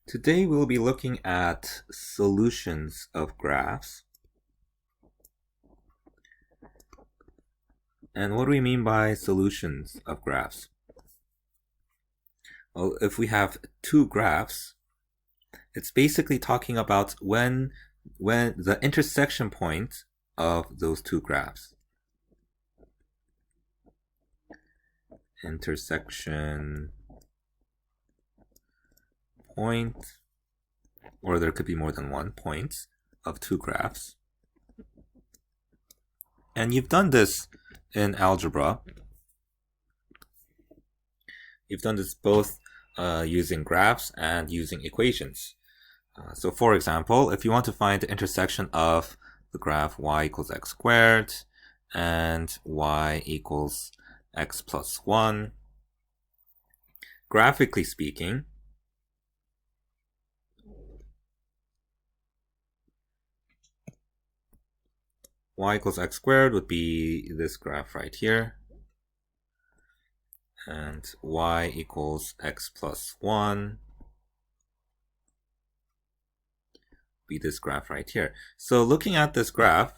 Today we'll be looking at solutions of graphs. And what do we mean by solutions of graphs? Well, if we have two graphs, it's basically talking about when the intersection point of those two graphs. Intersection point, or there could be more than one point of two graphs. And you've done this in algebra. You've done this both using graphs and using equations. So for example, if you want to find the intersection of the graph y equals x squared and y equals x plus 1, graphically speaking, y equals x squared would be this graph right here, and y equals x plus 1 be this graph right here. So looking at this graph,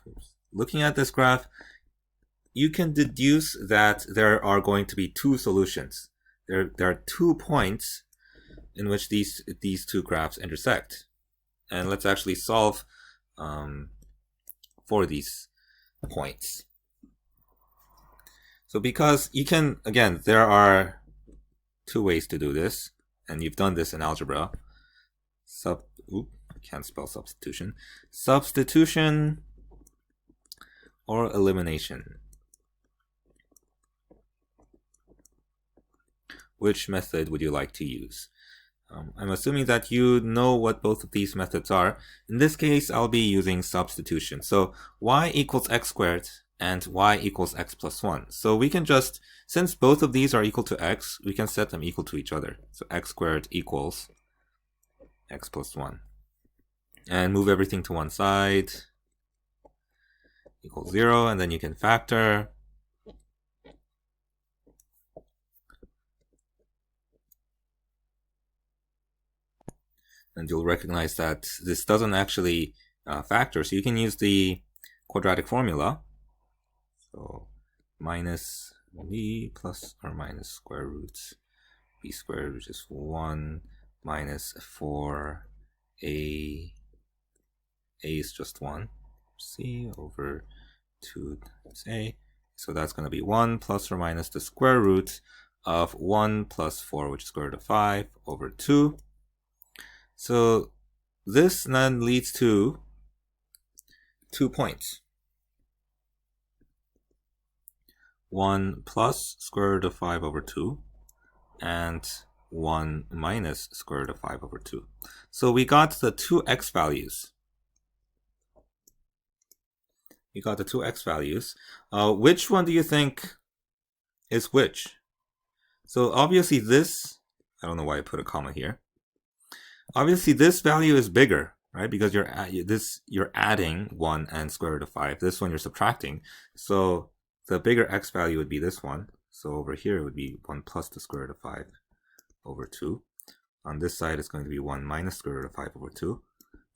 you can deduce that there are going to be two solutions. There are 2 points in which these two graphs intersect. And let's actually solve for these points. So because you can, again, there are 2 ways to do this, and you've done this in algebra. Can't spell substitution. Substitution or elimination. Which method would you like to use? I'm assuming that you know what both of these methods are. In this case, I'll be using substitution. So y equals x squared and y equals x plus 1. So we can just, since both of these are equal to x, we can set them equal to each other. So x squared equals x plus 1. And move everything to one side, equals 0, and then you can factor. And you'll recognize that this doesn't actually factor, so you can use the quadratic formula. So minus b plus or minus square root b squared, which is 1 minus 4a. A is just 1, c over 2 times a. So that's going to be 1 plus or minus the square root of 1 plus 4, which is square root of 5, over 2. So this then leads to 2 points. 1 plus square root of 5 over 2 and 1 minus square root of 5 over 2. So we got the 2x values. You got the 2x values. Which one do you think is which? So obviously this, I don't know why I put a comma here. Obviously this value is bigger, right? Because you're adding 1 and square root of 5. This one you're subtracting. So the bigger x value would be this one. So over here it would be 1 plus the square root of 5 over 2. On this side it's going to be 1 minus square root of 5 over 2.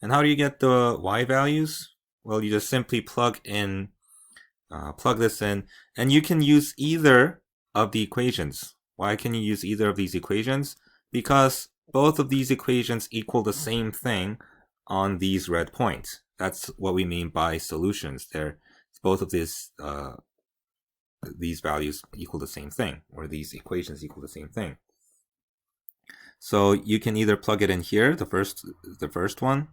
And how do you get the y values? Well, you just simply plug this in, and you can use either of the equations. Why can you use either of these equations? Because both of these equations equal the same thing on these red points. That's what we mean by solutions. Both of these values equal the same thing, or these equations equal the same thing. So you can either plug it in here, the first one,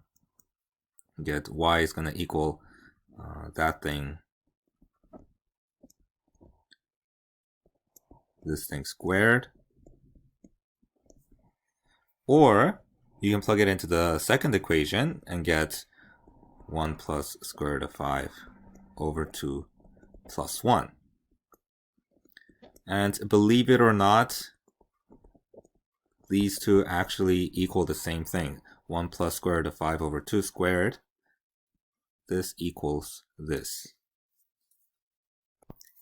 get y is going to equal that thing, this thing squared, or you can plug it into the second equation and get 1 plus square root of 5 over 2 plus 1. And believe it or not, these two actually equal the same thing. 1 plus square root of 5 over 2 squared. This equals this.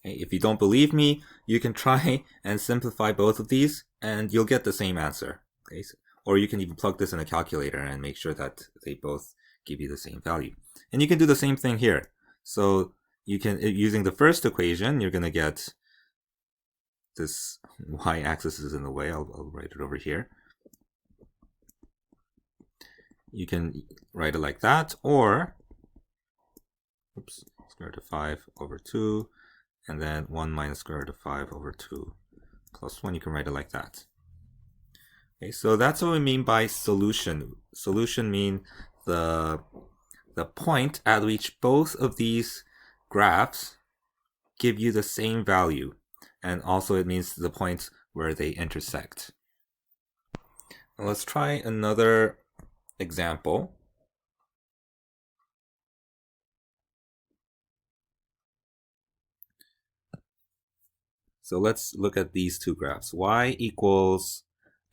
Okay, if you don't believe me, you can try and simplify both of these and you'll get the same answer. Okay, or you can even plug this in a calculator and make sure that they both give you the same value. And you can do the same thing here. So you can, using the first equation, you're going to get this y-axis is in the way. I'll write it over here. You can write it like that, or square root of 5 over 2, and then 1 minus square root of 5 over 2 plus 1. You can write it like that. Okay, so that's what we mean by solution. Solution mean the point at which both of these graphs give you the same value, and also it means the point where they intersect. Now let's try another example. So let's look at these two graphs. Y equals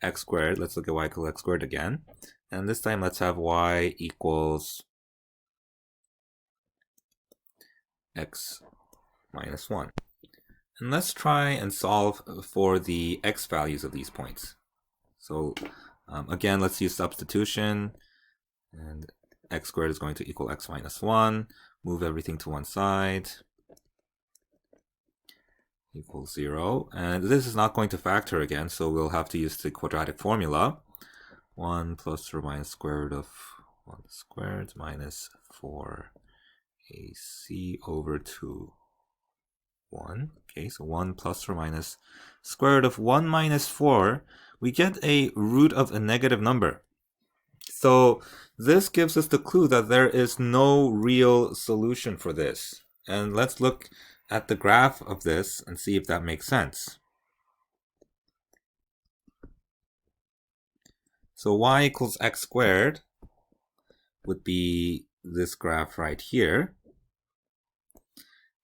x squared. Let's look at y equals x squared again. And this time let's have y equals x minus 1. And let's try and solve for the x values of these points. So again, let's use substitution. And x squared is going to equal x minus 1. Move everything to one side. Equals 0. And this is not going to factor again, so we'll have to use the quadratic formula. 1 plus or minus square root of 1 squared minus 4ac over 2. 1. Okay, so 1 plus or minus square root of 1 minus 4. We get a root of a negative number. So this gives us the clue that there is no real solution for this. And let's look at the graph of this and see if that makes sense. So y equals x squared would be this graph right here.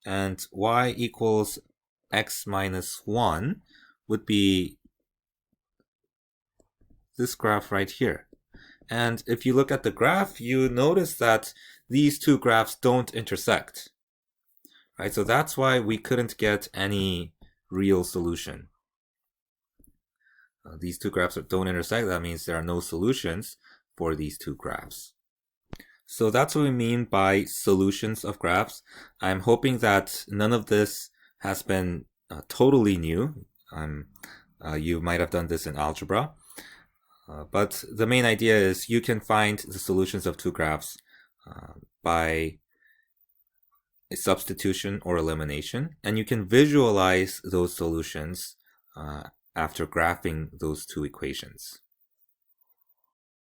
And y equals x minus 1 would be this graph right here. And if you look at the graph, you notice that these two graphs don't intersect. Right? So that's why we couldn't get any real solution. These two graphs don't intersect. That means there are no solutions for these two graphs. So that's what we mean by solutions of graphs. I'm hoping that none of this has been totally new. You might have done this in algebra. But the main idea is you can find the solutions of two graphs by a substitution or elimination, and you can visualize those solutions after graphing those two equations.